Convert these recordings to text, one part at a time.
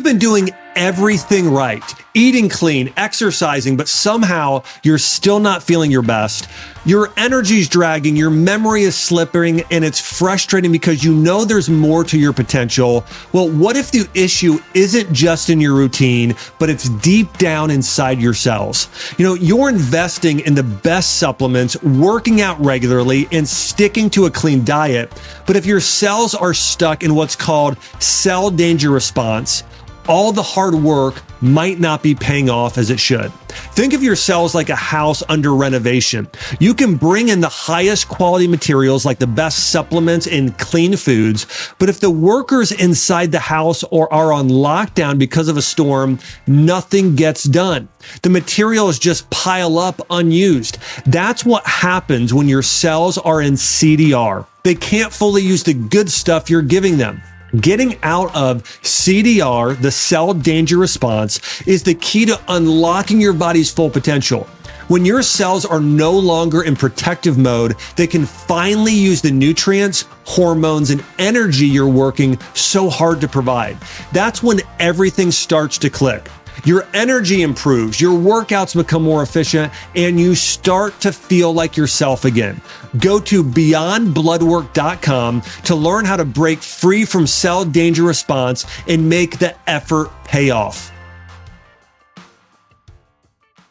You've been doing everything right, eating clean, exercising, but somehow you're still not feeling your best. Your energy's dragging, your memory is slipping, and it's frustrating because you know there's more to your potential. Well, what if the issue isn't just in your routine, but it's deep down inside your cells? You're investing in the best supplements, working out regularly, and sticking to a clean diet. But if your cells are stuck in what's called cell danger response, all the hard work might not be paying off as it should. Think of your cells like a house under renovation. You can bring in the highest quality materials like the best supplements and clean foods, but if the workers inside the house are on lockdown because of a storm, nothing gets done. The materials just pile up unused. That's what happens when your cells are in CDR. They can't fully use the good stuff you're giving them. Getting out of CDR, the cell danger response, is the key to unlocking your body's full potential. When your cells are no longer in protective mode, they can finally use the nutrients, hormones, and energy you're working so hard to provide. That's when everything starts to click. Your energy improves, your workouts become more efficient, and you start to feel like yourself again. Go to beyondbloodwork.com to learn how to break free from cell danger response and make the effort pay off.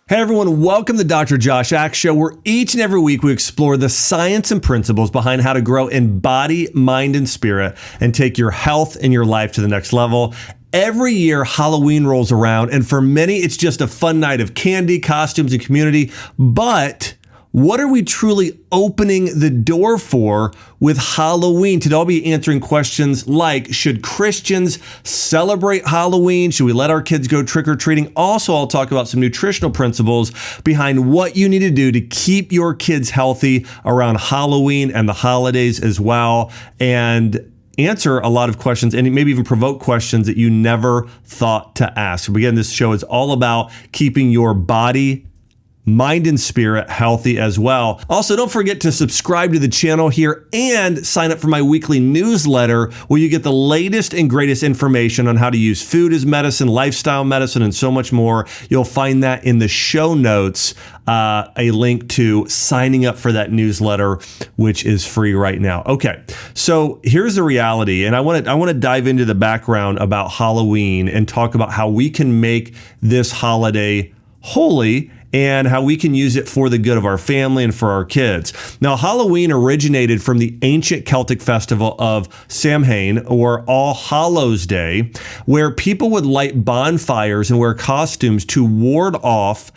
Hey everyone, welcome to the Dr. Josh Axe Show, where each and every week we explore the science and principles behind how to grow in body, mind, and spirit and take your health and your life to the next level. Every year, Halloween rolls around, and for many, it's just a fun night of candy, costumes, and community. But what are we truly opening the door for with Halloween? Today, I'll be answering questions like, should Christians celebrate Halloween? Should we let our kids go trick-or-treating? Also, I'll talk about some nutritional principles behind what you need to do to keep your kids healthy around Halloween and the holidays as well, and answer a lot of questions and maybe even provoke questions that you never thought to ask. Again, this show is all about keeping your body, mind, and spirit healthy as well. Also, don't forget to subscribe to the channel here and sign up for my weekly newsletter where you get the latest and greatest information on how to use food as medicine, lifestyle medicine, and so much more. You'll find that in the show notes, a link to signing up for that newsletter, which is free right now. Okay, so here's the reality, and I want to dive into the background about Halloween and talk about how we can make this holiday holy and how we can use it for the good of our family and for our kids. Now, Halloween originated from the ancient Celtic festival of Samhain, or All Hallows Day, where people would light bonfires and wear costumes to ward off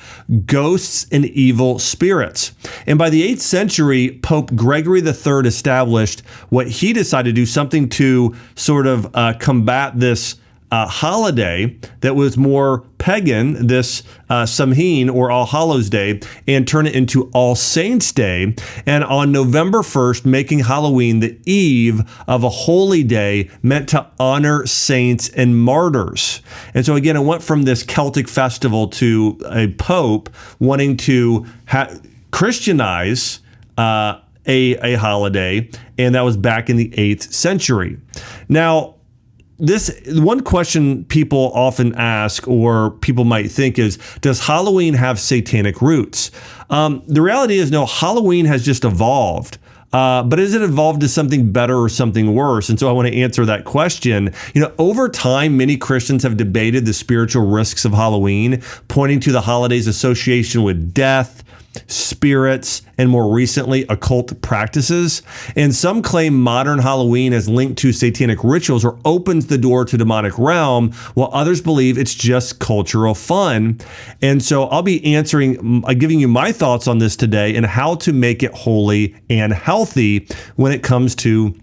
ghosts and evil spirits. And by the 8th century, Pope Gregory III established what he decided to do, something to sort of combat this holiday that was more pagan, this Samhain or All Hallows Day, and turn it into All Saints Day. And on November 1st, making Halloween the eve of a holy day meant to honor saints and martyrs. And so again, it went from this Celtic festival to a pope wanting to Christianize a holiday, and that was back in the 8th century. Now, this one question people often ask, or people might think, is, does Halloween have satanic roots? The reality is, no, Halloween has just evolved. But has it evolved to something better or something worse? And so I want to answer that question. Over time, many Christians have debated the spiritual risks of Halloween, pointing to the holiday's association with death, spirits, and more recently, occult practices. And some claim modern Halloween is linked to satanic rituals or opens the door to demonic realm, while others believe it's just cultural fun. And so I'll be giving you my thoughts on this today and how to make it holy and healthy when it comes to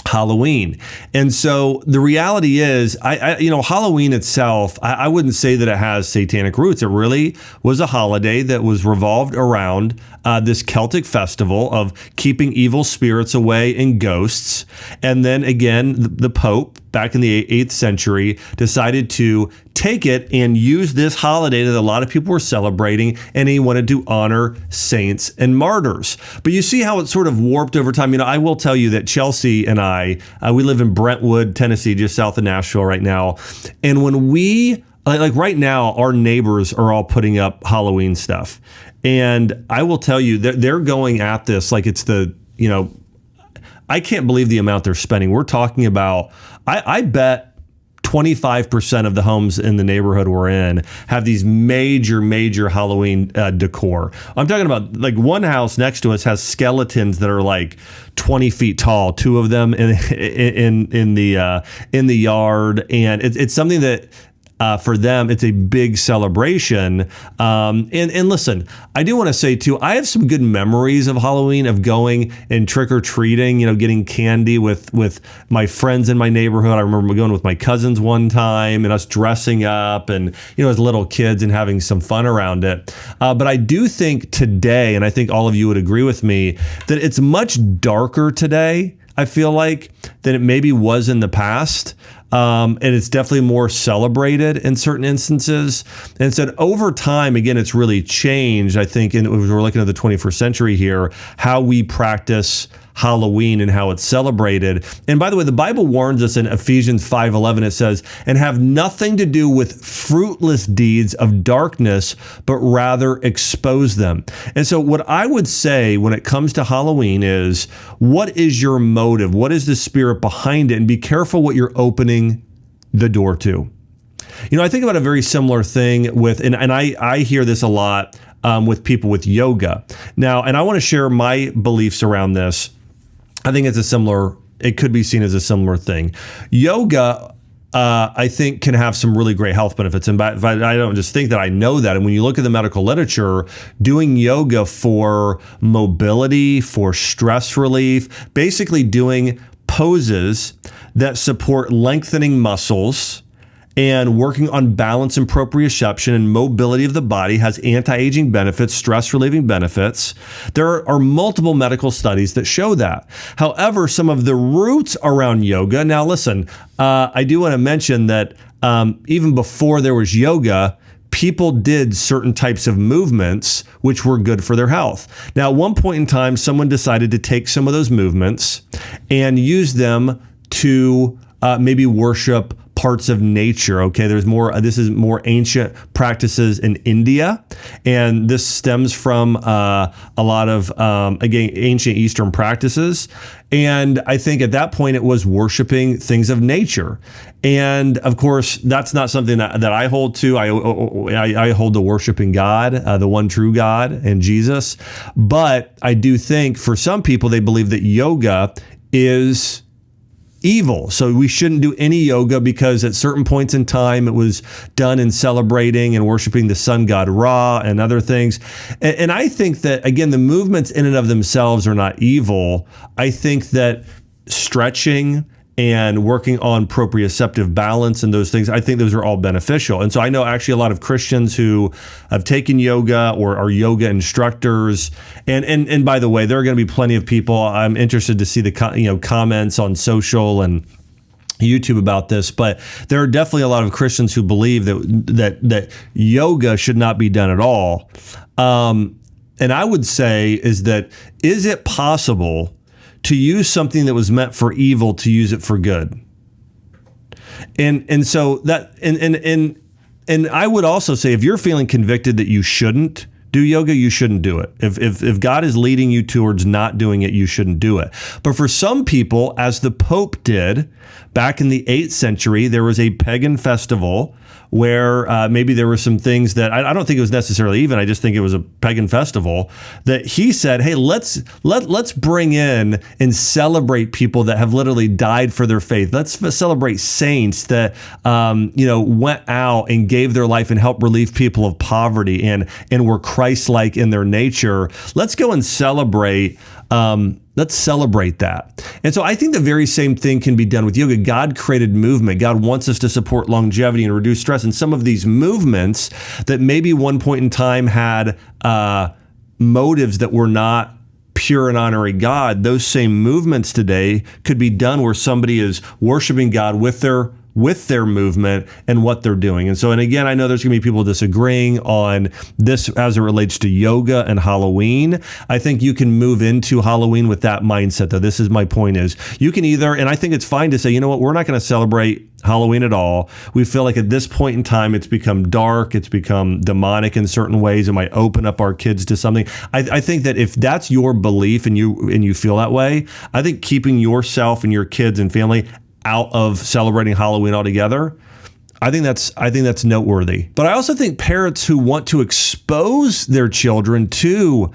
Halloween. And so the reality is, Halloween itself, I wouldn't say that it has satanic roots. It really was a holiday that was revolved around this Celtic festival of keeping evil spirits away and ghosts. And then again, the Pope, back in the 8th century, decided to take it and use this holiday that a lot of people were celebrating, and he wanted to honor saints and martyrs. But you see how it's sort of warped over time. I will tell you that Chelsea and I, we live in Brentwood, Tennessee, just south of Nashville right now. And when we, like right now, our neighbors are all putting up Halloween stuff. And I will tell you that they're going at this like it's I can't believe the amount they're spending. We're talking about, I bet 25% of the homes in the neighborhood we're in have these major Halloween decor. I'm talking about like one house next to us has skeletons that are like 20 feet tall, two of them in the yard, and it's something that. For them, it's a big celebration. And listen, I do want to say too, I have some good memories of Halloween, of going and trick-or-treating, getting candy with my friends in my neighborhood. I remember going with my cousins one time and us dressing up and, as little kids and having some fun around it. But I do think today, and I think all of you would agree with me, that it's much darker today, I feel like, than it maybe was in the past. And it's definitely more celebrated in certain instances. And so over time, again, it's really changed, I think, and we're looking at the 21st century here, how we practice Halloween and how it's celebrated. And by the way, the Bible warns us in Ephesians 5:11, it says, and have nothing to do with fruitless deeds of darkness, but rather expose them. And so what I would say when it comes to Halloween is, what is your motive? What is the spirit behind it? And be careful what you're opening the door to. I think about a very similar thing with, and I hear this a lot with people with yoga. Now, and I want to share my beliefs around this. I think it could be seen as a similar thing. Yoga, I think, can have some really great health benefits. And I don't just think that, I know that. And when you look at the medical literature, doing yoga for mobility, for stress relief, basically doing poses that support lengthening muscles and working on balance and proprioception and mobility of the body has anti-aging benefits, stress-relieving benefits. There are multiple medical studies that show that. However, some of the roots around yoga, now listen, I do want to mention that even before there was yoga, people did certain types of movements which were good for their health. Now, at one point in time, someone decided to take some of those movements and use them to maybe worship parts of nature. Okay, this is more ancient practices in India, and this stems from a lot of again, ancient Eastern practices. And I think at that point it was worshiping things of nature. And of course, that's not something that I hold to. I hold to worshiping God, the one true God, and Jesus. But I do think for some people, they believe that yoga is evil. So we shouldn't do any yoga because at certain points in time it was done in celebrating and worshiping the sun god Ra and other things. And I think that, again, the movements in and of themselves are not evil. I think that stretching and working on proprioceptive balance and those things, I think those are all beneficial. And so I know actually a lot of Christians who have taken yoga or are yoga instructors. And by the way, there are going to be plenty of people. I'm interested to see the comments on social and YouTube about this, but there are definitely a lot of Christians who believe that yoga should not be done at all. And I would say is it possible to use something that was meant for evil to use it for good? And so that and I would also say, if you're feeling convicted that you shouldn't do yoga, you shouldn't do it. If God is leading you towards not doing it, you shouldn't do it. But for some people, as the Pope did back in the 8th century, there was a pagan festival where maybe there were some things that I don't think it was necessarily even. I just think it was a pagan festival that he said, hey, let's bring in and celebrate people that have literally died for their faith. Let's celebrate saints that went out and gave their life and helped relieve people of poverty and were Christ-like in their nature. Let's go and celebrate. Let's celebrate that. And so I think the very same thing can be done with yoga. God created movement. God wants us to support longevity and reduce stress. And some of these movements that maybe one point in time had motives that were not pure and honoring God, those same movements today could be done where somebody is worshiping God with their with their movement and what they're doing. And again, I know there's going to be people disagreeing on this as it relates to yoga and Halloween. I think you can move into Halloween with that mindset, though. This is my point is you can either, and I think it's fine to say, you know what, we're not going to celebrate Halloween at all. We feel like at this point in time, it's become dark. It's become demonic in certain ways. It might open up our kids to something. I think that if that's your belief and you feel that way, I think keeping yourself and your kids and family out of celebrating Halloween altogether, I think that's noteworthy. But I also think parents who want to expose their children to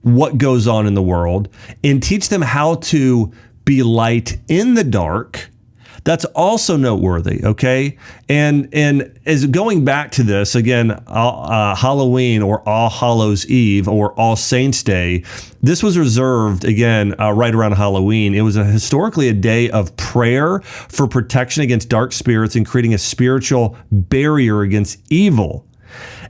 what goes on in the world and teach them how to be light in the dark, that's also noteworthy, okay? And as going back to this, again, Halloween or All Hallows Eve or All Saints Day, this was reserved, again, right around Halloween. It was historically a day of prayer for protection against dark spirits and creating a spiritual barrier against evil.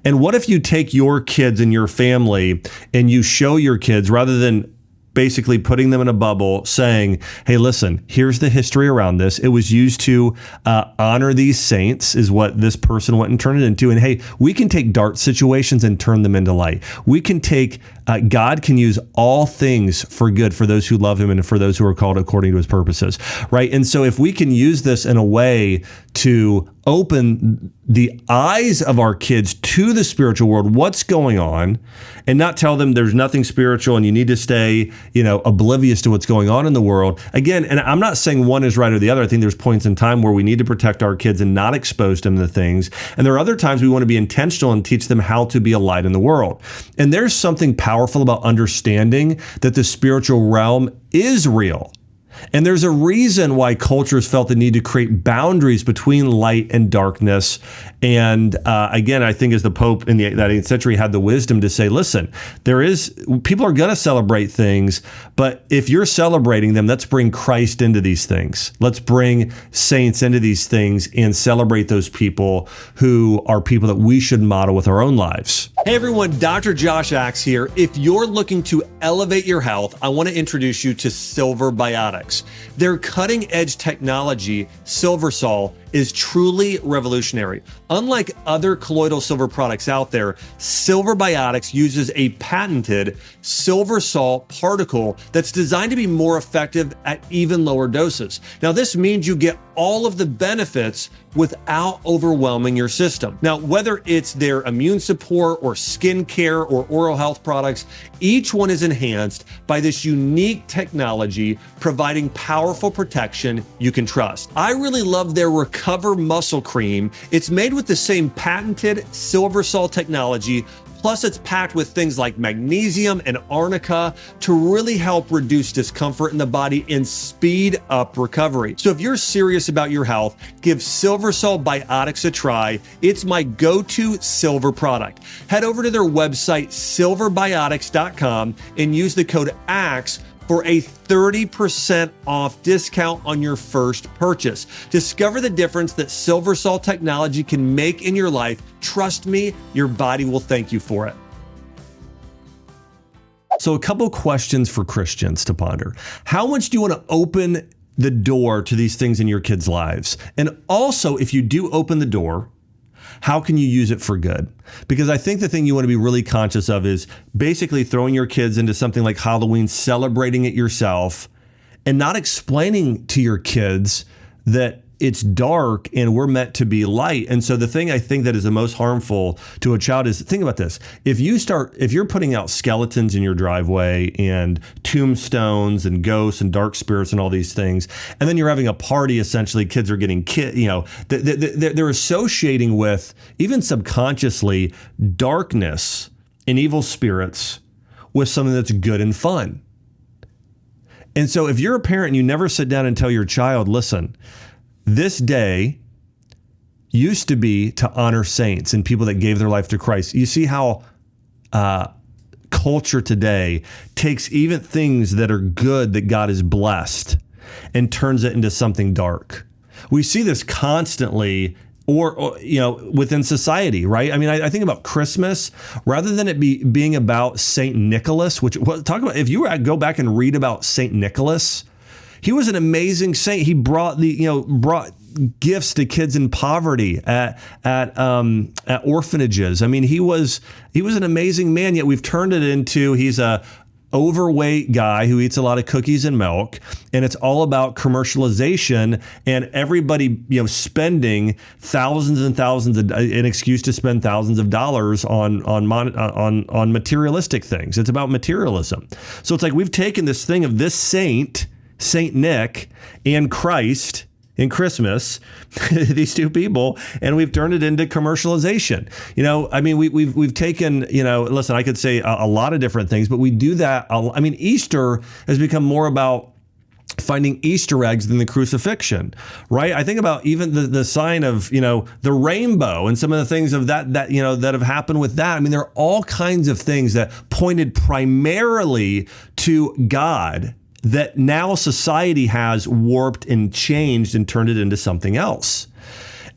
And what if you take your kids and your family and you show your kids, rather than basically putting them in a bubble, saying, hey, listen, here's the history around this. It was used to honor these saints, is what this person went and turned it into. And hey, we can take dark situations and turn them into light. We can take, God can use all things for good for those who love him and for those who are called according to his purposes, right? And so if we can use this in a way to open the eyes of our kids to the spiritual world, what's going on, and not tell them there's nothing spiritual and you need to stay, oblivious to what's going on in the world. Again, and I'm not saying one is right or the other. I think there's points in time where we need to protect our kids and not expose them to things. And there are other times we want to be intentional and teach them how to be a light in the world. And there's something powerful about understanding that the spiritual realm is real. And there's a reason why cultures felt the need to create boundaries between light and darkness. And again, I think as the Pope in that 8th century had the wisdom to say, listen, people are going to celebrate things, but if you're celebrating them, let's bring Christ into these things. Let's bring saints into these things and celebrate those people who are people that we should model with our own lives. Hey everyone, Dr. Josh Axe here. If you're looking to elevate your health, I want to introduce you to Silver Biotics. Their cutting-edge technology, SilverSol, is truly revolutionary. Unlike other colloidal silver products out there, Silver Biotics uses a patented SilverSol particle that's designed to be more effective at even lower doses. Now, this means you get all of the benefits without overwhelming your system. Now, whether it's their immune support or skin care or oral health products, each one is enhanced by this unique technology, providing powerful protection you can trust. I really love their Recover Muscle Cream. It's made with the same patented SilverSol technology, plus it's packed with things like magnesium and arnica to really help reduce discomfort in the body and speed up recovery. So if you're serious about your health, give SilverSol Biotics a try. It's my go-to silver product. Head over to their website, silverbiotics.com, and use the code AXE for a 30% off discount on your first purchase. Discover the difference that SilverSol technology can make in your life. Trust me, your body will thank you for it. So a couple questions for Christians to ponder. How much do you want to open the door to these things in your kids' lives? And also, if you do open the door, how can you use it for good? Because I think the thing you want to be really conscious of is basically throwing your kids into something like Halloween, celebrating it yourself, and not explaining to your kids that it's dark and we're meant to be light. And so the thing I think that is the most harmful to a child is, think about this. If you're putting out skeletons in your driveway and tombstones and ghosts and dark spirits and all these things, and then you're having a party, essentially kids are getting they're associating with, even subconsciously, darkness and evil spirits with something that's good and fun. And so if you're a parent and you never sit down and tell your child, listen, this day used to be to honor saints and people that gave their life to Christ. You see how culture today takes even things that are good that God has blessed and turns it into something dark. We see this constantly or within society, right? I mean, I think about Christmas, rather than it being about Saint Nicholas, talk about, if you go back and read about Saint Nicholas, He was an amazing saint. He brought brought gifts to kids in poverty at orphanages. I mean, he was an amazing man. Yet we've turned it into he's a overweight guy who eats a lot of cookies and milk, and it's all about commercialization and everybody spending thousands and thousands of an excuse to spend thousands of dollars on materialistic things. It's about materialism. So it's like we've taken this thing of this Saint Nick and Christ in Christmas, these two people, and we've turned it into commercialization. I mean, we've taken, listen, I could say a lot of different things, but we do that. I mean, Easter has become more about finding Easter eggs than the crucifixion, right? I think about even the sign of, the rainbow and some of the things of that have happened with that. I mean, there are all kinds of things that pointed primarily to God that now society has warped and changed and turned it into something else.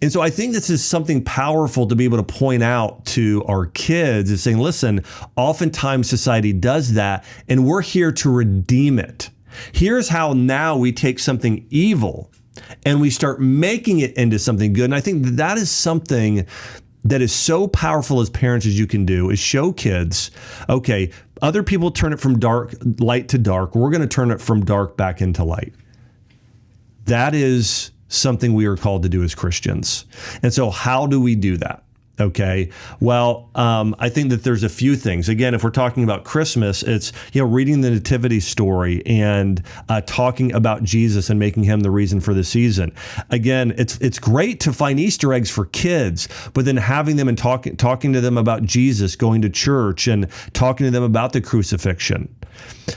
And so I think this is something powerful to be able to point out to our kids, is saying, listen, oftentimes society does that, and we're here to redeem it. Here's how now we take something evil and we start making it into something good. And I think that is something that is so powerful as parents as you can do, is show kids, okay, other people turn it from light to dark. We're going to turn it from dark back into light. That is something we are called to do as Christians. And so how do we do that? Okay. Well, I think that there's a few things. Again, if we're talking about Christmas, it's, reading the nativity story and talking about Jesus and making him the reason for the season. Again, it's great to find Easter eggs for kids, but then having them and talking to them about Jesus, going to church and talking to them about the crucifixion.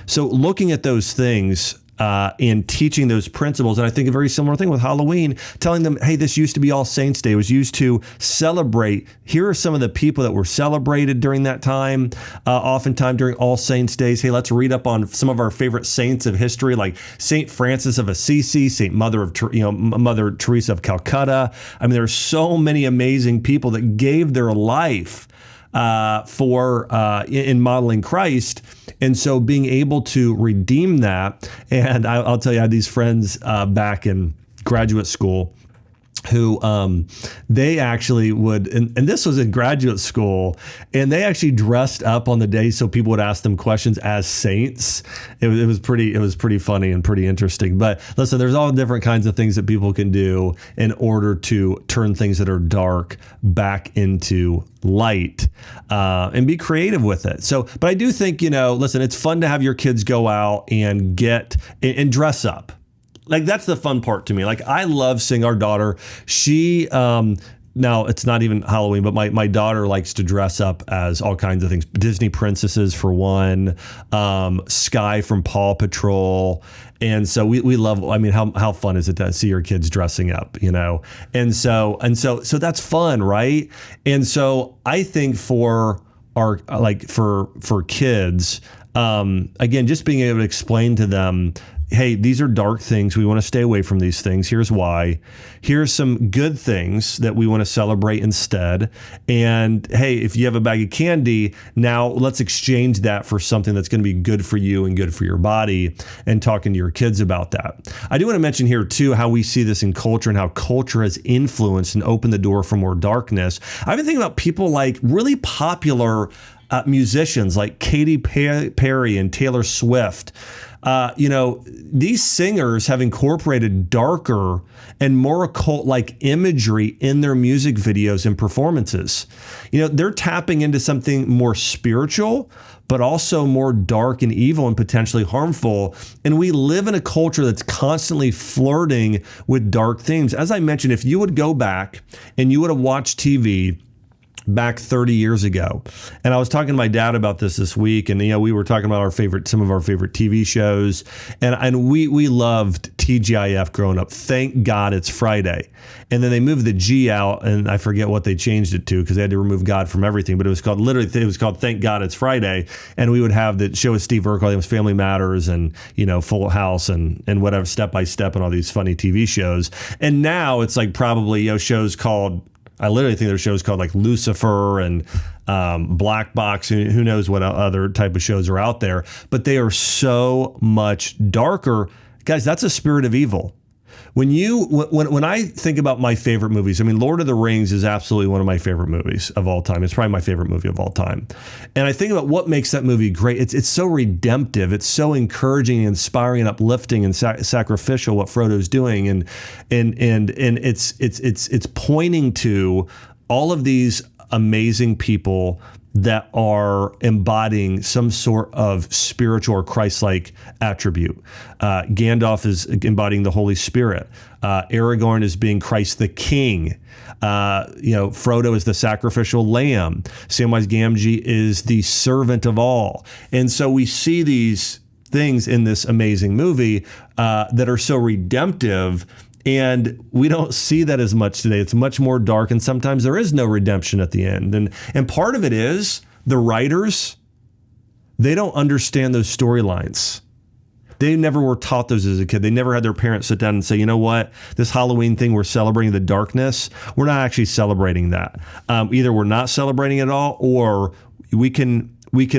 So looking at those things, and teaching those principles. And I think a very similar thing with Halloween, telling them, hey, this used to be All Saints Day. It was used to celebrate. Here are some of the people that were celebrated during that time, oftentimes during All Saints Days. Hey, let's read up on some of our favorite saints of history, like St. Francis of Assisi, Mother Teresa of Calcutta. I mean, there are so many amazing people that gave their life in modeling Christ. And so being able to redeem that, and I'll tell you, I had these friends back in graduate school who they actually would, and this was in graduate school, and they actually dressed up on the day so people would ask them questions as saints. It was pretty funny and pretty interesting. But listen, there's all different kinds of things that people can do in order to turn things that are dark back into light, and be creative with it. So, but I do think, listen, it's fun to have your kids go out and get and dress up. Like, that's the fun part to me. Like, I love seeing our daughter. She, now it's not even Halloween, but my daughter likes to dress up as all kinds of things. Disney princesses for one, Sky from Paw Patrol. And so we love, I mean, how fun is it to see your kids dressing up, And so that's fun, right? And so I think for our, for kids, again, just being able to explain to them, hey, these are dark things. We want to stay away from these things. Here's why. Here's some good things that we want to celebrate instead. And hey, if you have a bag of candy, now let's exchange that for something that's going to be good for you and good for your body, and talking to your kids about that. I do want to mention here too, how we see this in culture and how culture has influenced and opened the door for more darkness. I've been thinking about people like really popular musicians like Katy Perry and Taylor Swift. These singers have incorporated darker and more occult-like imagery in their music videos and performances. They're tapping into something more spiritual, but also more dark and evil and potentially harmful. And we live in a culture that's constantly flirting with dark themes. As I mentioned, if you would go back and you would have watched TV back 30 years ago. And I was talking to my dad about this week, and we were talking about some of our favorite TV shows, and we loved TGIF growing up. Thank God It's Friday. And then they moved the G out, and I forget what they changed it to because they had to remove God from everything, but it was called Thank God It's Friday. And we would have the show with Steve Urkel, it was Family Matters and Full House and whatever, Step by Step, and all these funny TV shows. And now it's like probably shows called, I literally think there's shows called like Lucifer and Black Box, and who knows what other type of shows are out there, but they are so much darker. Guys, that's a spirit of evil. When I think about my favorite movies, I mean, Lord of the Rings is absolutely one of my favorite movies of all time. It's probably my favorite movie of all time. And I think about what makes that movie great. It's so redemptive. It's so encouraging, inspiring, and uplifting, and sacrificial what Frodo's doing, and it's pointing to all of these amazing people that are embodying some sort of spiritual or Christ-like attribute. Gandalf is embodying the Holy Spirit. Aragorn is being Christ the King. Frodo is the sacrificial lamb. Samwise Gamgee is the servant of all. And so we see these things in this amazing movie that are so redemptive. And we don't see that as much today. It's much more dark, and sometimes there is no redemption at the end. And part of it is the writers, they don't understand those storylines. They never were taught those as a kid. They never had their parents sit down and say, you know what, this Halloween thing, we're celebrating the darkness. We're not actually celebrating that. Either we're not celebrating it at all, or we can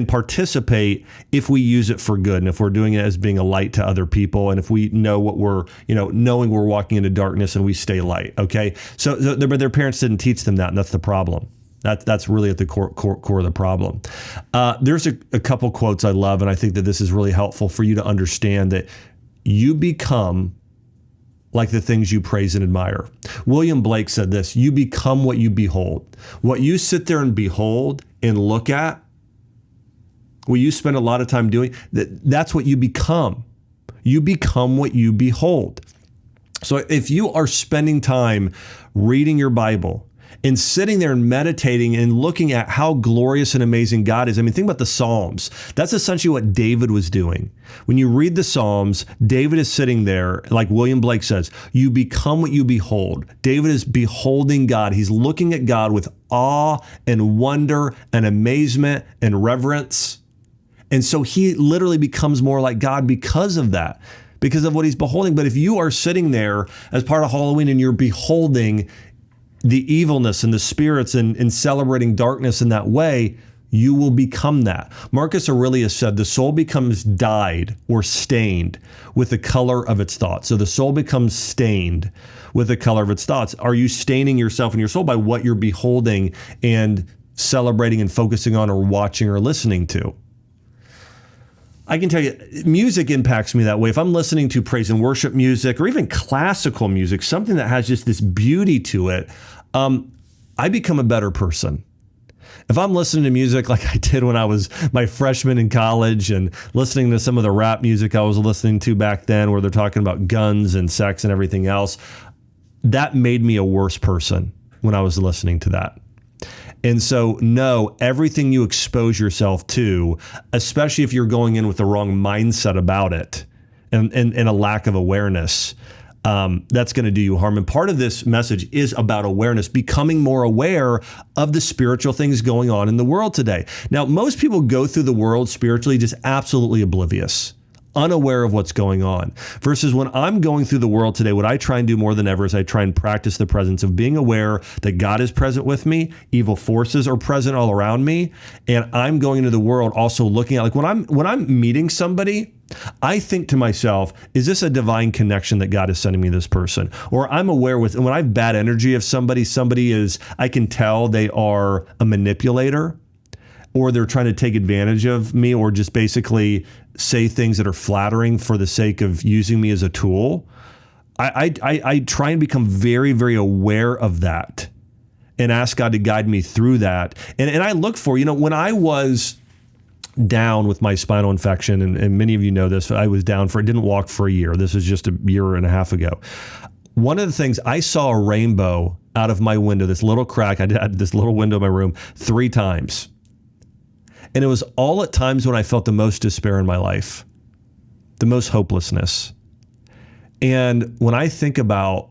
participate if we use it for good, and if we're doing it as being a light to other people, and if we know what we're, knowing we're walking into darkness and we stay light. Okay, so but their parents didn't teach them that, and that's the problem. That's really at the core of the problem. There's a couple quotes I love, and I think that this is really helpful for you to understand that you become like the things you praise and admire. William Blake said this: you become what you behold. What you sit there and behold and look at, what you spend a lot of time doing, that's what you become. You become what you behold. So if you are spending time reading your Bible and sitting there and meditating and looking at how glorious and amazing God is. I mean, think about the Psalms. That's essentially what David was doing. When you read the Psalms, David is sitting there, like William Blake says, you become what you behold. David is beholding God. He's looking at God with awe and wonder and amazement and reverence. And so he literally becomes more like God because of that, because of what he's beholding. But if you are sitting there as part of Halloween and you're beholding the evilness and the spirits and celebrating darkness in that way, you will become that. Marcus Aurelius said the soul becomes dyed or stained with the color of its thoughts. So the soul becomes stained with the color of its thoughts. Are you staining yourself and your soul by what you're beholding and celebrating and focusing on, or watching or listening to? I can tell you, music impacts me that way. If I'm listening to praise and worship music, or even classical music, something that has just this beauty to it, I become a better person. If I'm listening to music like I did when I was my freshman in college, and listening to some of the rap music I was listening to back then, where they're talking about guns and sex and everything else, that made me a worse person when I was listening to that. And so, no, everything you expose yourself to, especially if you're going in with the wrong mindset about it and a lack of awareness, that's going to do you harm. And part of this message is about awareness, becoming more aware of the spiritual things going on in the world today. Now, most people go through the world spiritually just absolutely oblivious, unaware of what's going on. Versus when I'm going through the world today, what I try and do more than ever is I try and practice the presence of being aware that God is present with me, evil forces are present all around me, and I'm going into the world also looking at, like, when I'm meeting somebody, I think to myself, is this a divine connection that God is sending me this person? Or I'm aware when I have bad energy of somebody is, I can tell they are a manipulator, or they're trying to take advantage of me, or just basically say things that are flattering for the sake of using me as a tool. I try and become very, very aware of that and ask God to guide me through that. And I look for, when I was down with my spinal infection, and many of you know this, I was down I didn't walk for a year. This was just a year and a half ago. One of the things, I saw a rainbow out of my window, this little crack. I had this little window in my room 3 times. And it was all at times when I felt the most despair in my life, the most hopelessness. And when I think about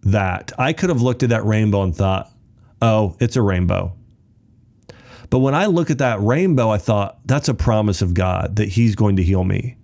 that, I could have looked at that rainbow and thought, oh, it's a rainbow. But when I look at that rainbow, I thought, that's a promise of God that he's going to heal me.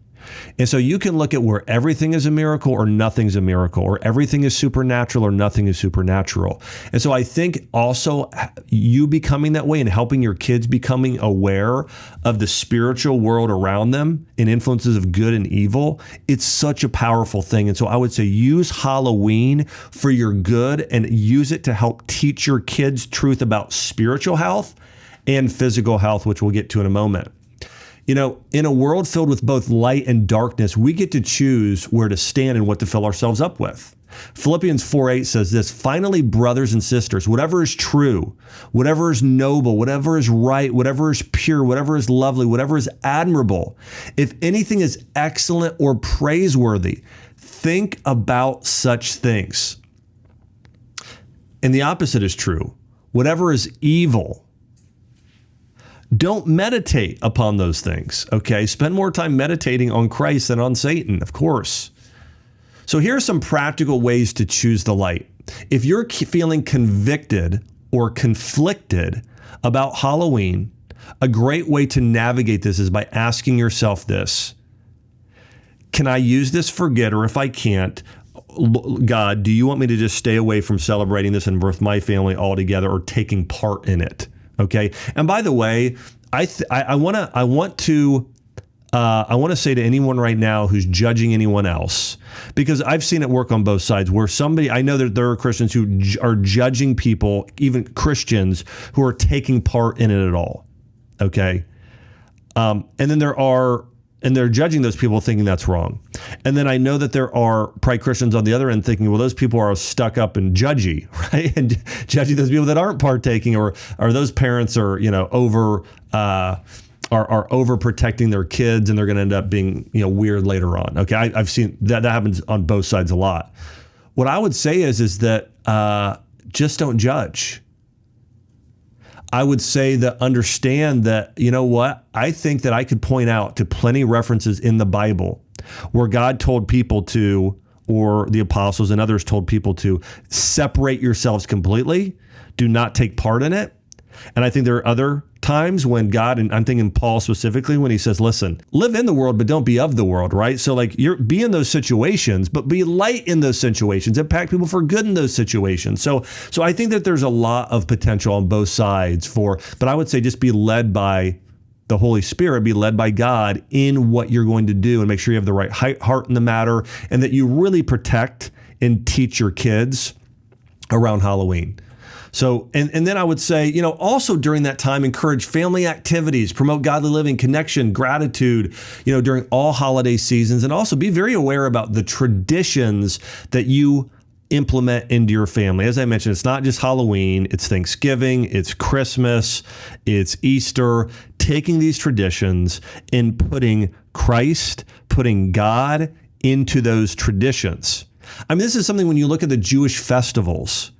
And so you can look at where everything is a miracle or nothing's a miracle, or everything is supernatural or nothing is supernatural. And so I think also you becoming that way and helping your kids becoming aware of the spiritual world around them and influences of good and evil, it's such a powerful thing. And so I would say use Halloween for your good and use it to help teach your kids truth about spiritual health and physical health, which we'll get to in a moment. You know, in a world filled with both light and darkness, we get to choose where to stand and what to fill ourselves up with. Philippians 4:8 says this, finally, brothers and sisters, whatever is true, whatever is noble, whatever is right, whatever is pure, whatever is lovely, whatever is admirable, if anything is excellent or praiseworthy, think about such things. And the opposite is true. Whatever is evil, don't meditate upon those things, okay? Spend more time meditating on Christ than on Satan, of course. So here are some practical ways to choose the light. If you're feeling convicted or conflicted about Halloween, a great way to navigate this is by asking yourself this: can I use this for good? Or if I can't, God, do you want me to just stay away from celebrating this and with my family altogether or taking part in it? Okay. And by the way, I want to say to anyone right now who's judging anyone else, because I've seen it work on both sides, where I know that there are Christians who are judging people, even Christians, who are taking part in it at all. Okay. And then they're judging those people thinking that's wrong. And then I know that there are probably Christians on the other end thinking, well, those people are stuck up and judgy, right? And judging those people that aren't partaking, or those parents are, are overprotecting their kids and they're going to end up being, weird later on. Okay. I've seen that happens on both sides a lot. What I would say is that just don't judge. I would say that understand that, you know what? I think that I could point out to plenty of references in the Bible where God told people to, or the apostles and others told people to, separate yourselves completely. Do not take part in it. And I think there are other times when God, and I'm thinking Paul specifically, when he says, listen, live in the world, but don't be of the world, right? So like be in those situations, but be light in those situations, impact people for good in those situations. So I think that there's a lot of potential on both sides but I would say just be led by the Holy Spirit, be led by God in what you're going to do, and make sure you have the right heart in the matter, and that you really protect and teach your kids around Halloween. So, and then I would say, also during that time, encourage family activities, promote godly living, connection, gratitude, during all holiday seasons, and also be very aware about the traditions that you implement into your family. As I mentioned, it's not just Halloween, it's Thanksgiving, it's Christmas, it's Easter. Taking these traditions and putting Christ, putting God into those traditions. I mean, this is something when you look at the Jewish festivals,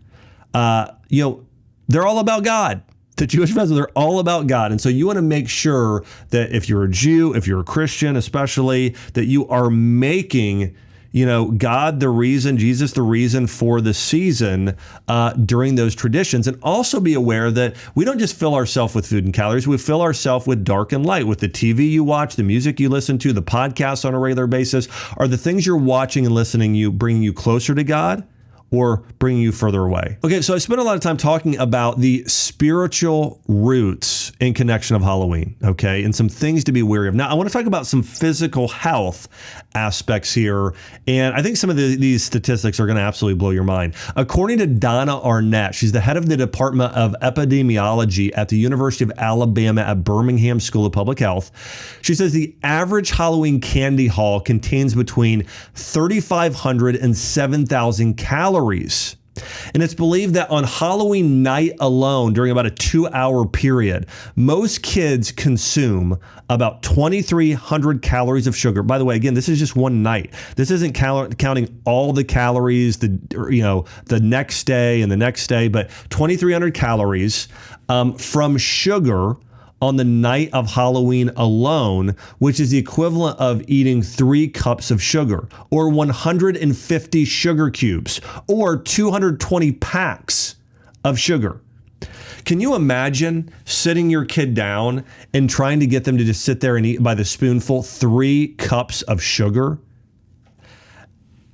they're all about God. The Jewish festivals, they're all about God. And so you want to make sure that if you're a Jew, if you're a Christian especially, that you are making, God the reason, Jesus the reason for the season during those traditions. And also be aware that we don't just fill ourselves with food and calories. We fill ourselves with dark and light, with the TV you watch, the music you listen to, the podcasts on a regular basis. Are the things you're watching and listening bringing you closer to God, or bringing you further away? Okay, so I spent a lot of time talking about the spiritual roots in connection of Halloween, okay, and some things to be wary of. Now, I want to talk about some physical health aspects here, and I think some of these statistics are going to absolutely blow your mind. According to Donna Arnett, she's the head of the Department of Epidemiology at the University of Alabama at Birmingham School of Public Health. She says the average Halloween candy haul contains between 3,500 and 7,000 calories. And it's believed that on Halloween night alone, during about a 2-hour period, most kids consume about 2,300 calories of sugar. By the way, again, this is just one night. This isn't counting all the calories, the next day and the next day, but 2,300 calories from sugar on the night of Halloween alone, which is the equivalent of eating 3 cups of sugar, or 150 sugar cubes, or 220 packs of sugar. Can you imagine sitting your kid down and trying to get them to just sit there and eat by the spoonful 3 cups of sugar?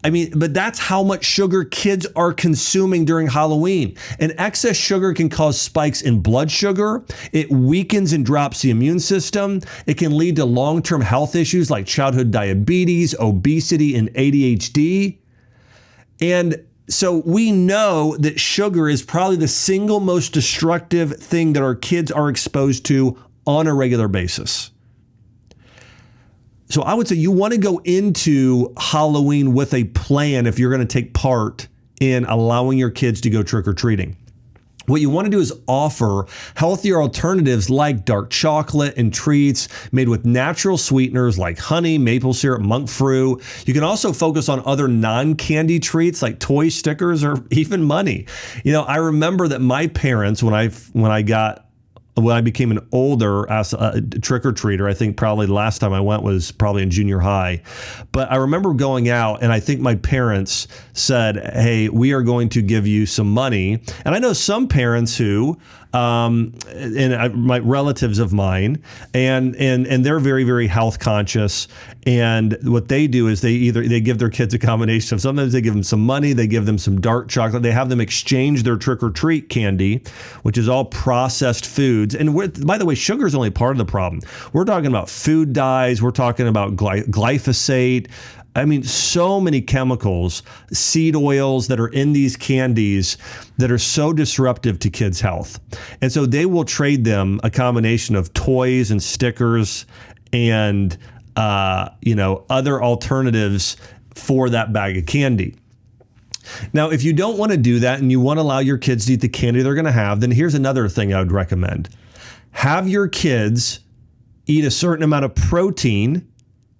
I mean, but that's how much sugar kids are consuming during Halloween. And excess sugar can cause spikes in blood sugar. It weakens and drops the immune system. It can lead to long-term health issues like childhood diabetes, obesity, and ADHD. And so we know that sugar is probably the single most destructive thing that our kids are exposed to on a regular basis. So I would say you want to go into Halloween with a plan if you're going to take part in allowing your kids to go trick-or-treating. What you want to do is offer healthier alternatives like dark chocolate and treats made with natural sweeteners like honey, maple syrup, monk fruit. You can also focus on other non-candy treats like toy stickers or even money. You know, I remember that my parents, when I became an older trick-or-treater, I think probably the last time I went was probably in junior high. But I remember going out and I think my parents said, hey, we are going to give you some money. And I know some parents who, my relatives of mine, and they're very, very health conscious. And what they do is they give their kids a combination of, sometimes they give them some money, they give them some dark chocolate, they have them exchange their trick-or-treat candy, which is all processed foods. And by the way, sugar is only part of the problem. We're talking about food dyes. We're talking about glyphosate. I mean, so many chemicals, seed oils that are in these candies that are so disruptive to kids' health. And so they will trade them a combination of toys and stickers and, other alternatives for that bag of candy. Now, if you don't want to do that and you want to allow your kids to eat the candy they're going to have, then here's another thing I would recommend. Have your kids eat a certain amount of protein,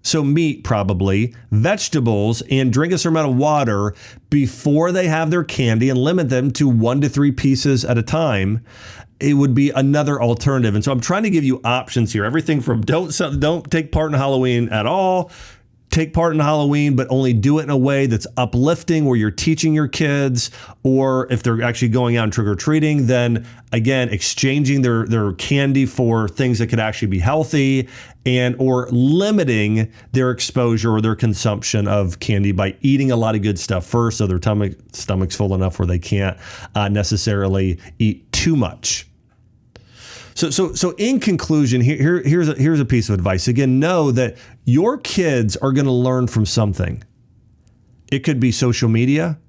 so meat probably, vegetables, and drink a certain amount of water before they have their candy, and limit them to 1 to 3 pieces at a time. It would be another alternative. And so I'm trying to give you options here. Everything from don't take part in Halloween at all, take part in Halloween, but only do it in a way that's uplifting, where you're teaching your kids, or if they're actually going out and trick-or-treating, then again, exchanging their candy for things that could actually be healthy, or limiting their exposure or their consumption of candy by eating a lot of good stuff first, so their stomach's full enough where they can't necessarily eat too much. So in conclusion, here's a piece of advice. Again, know that your kids are going to learn from something. It could be social media,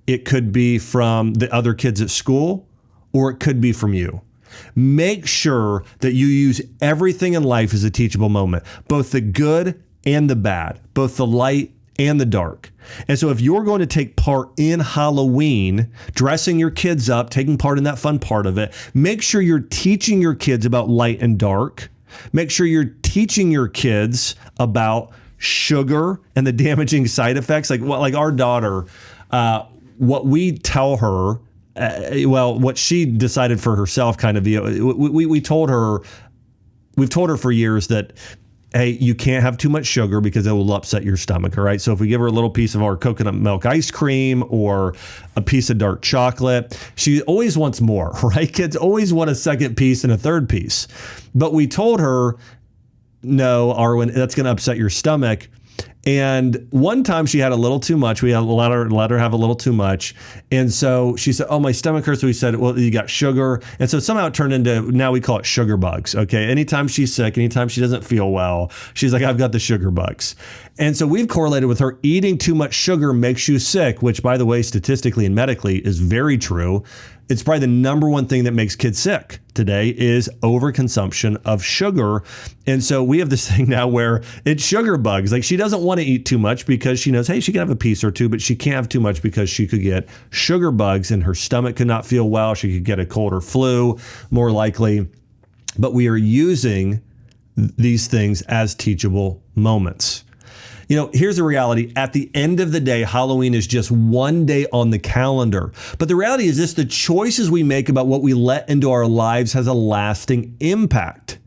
it could be from the other kids at school, or it could be from you. Make sure that you use everything in life as a teachable moment, both the good and the bad, both the light and the dark. And so if you're going to take part in Halloween, dressing your kids up, taking part in that fun part of it, make sure you're teaching your kids about light and dark. Make sure you're teaching your kids about sugar and the damaging side effects. Like our daughter, what we tell her, what she decided for herself, kind of, we've told her for years that, hey, you can't have too much sugar because it will upset your stomach, all right? So if we give her a little piece of our coconut milk ice cream or a piece of dark chocolate, she always wants more, right? Kids always want a second piece and a third piece. But we told her, no, Arwen, that's going to upset your stomach. And one time she had a little too much. We had let her have a little too much. And so she said, oh, my stomach hurts. So we said, well, you got sugar. And so somehow it turned into, now we call it sugar bugs. Okay. Anytime she's sick, anytime she doesn't feel well, she's like, I've got the sugar bugs. And so we've correlated with her eating too much sugar makes you sick, which, by the way, statistically and medically is very true. It's probably the number one thing that makes kids sick today is overconsumption of sugar. And so we have this thing now where it's sugar bugs. Like, she doesn't want to eat too much because she knows, hey, she can have a piece or two, but she can't have too much because she could get sugar bugs and her stomach could not feel well. She could get a cold or flu, more likely. But we are using these things as teachable moments. You know, here's the reality. At the end of the day, Halloween is just one day on the calendar. But the reality is this: the choices we make about what we let into our lives has a lasting impact.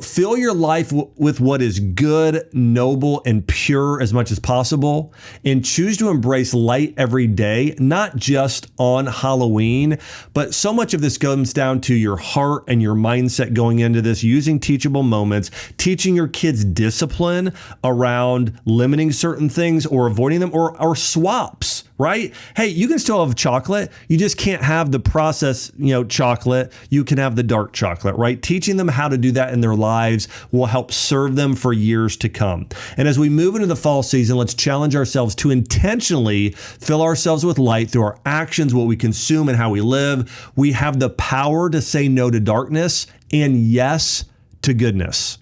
Fill your life with what is good, noble, and pure as much as possible, and choose to embrace light every day, not just on Halloween, but so much of this comes down to your heart and your mindset going into this, using teachable moments, teaching your kids discipline around limiting certain things or avoiding them, or swaps. Right? Hey, you can still have chocolate. You just can't have the processed, chocolate. You can have the dark chocolate, right? Teaching them how to do that in their lives will help serve them for years to come. And as we move into the fall season, let's challenge ourselves to intentionally fill ourselves with light through our actions, what we consume, and how we live. We have the power to say no to darkness and yes to goodness.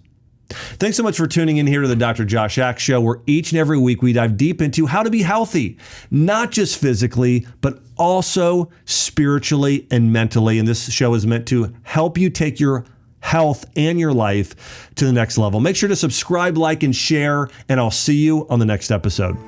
Thanks so much for tuning in here to the Dr. Josh Axe Show, where each and every week we dive deep into how to be healthy, not just physically, but also spiritually and mentally. And this show is meant to help you take your health and your life to the next level. Make sure to subscribe, like, and share, and I'll see you on the next episode.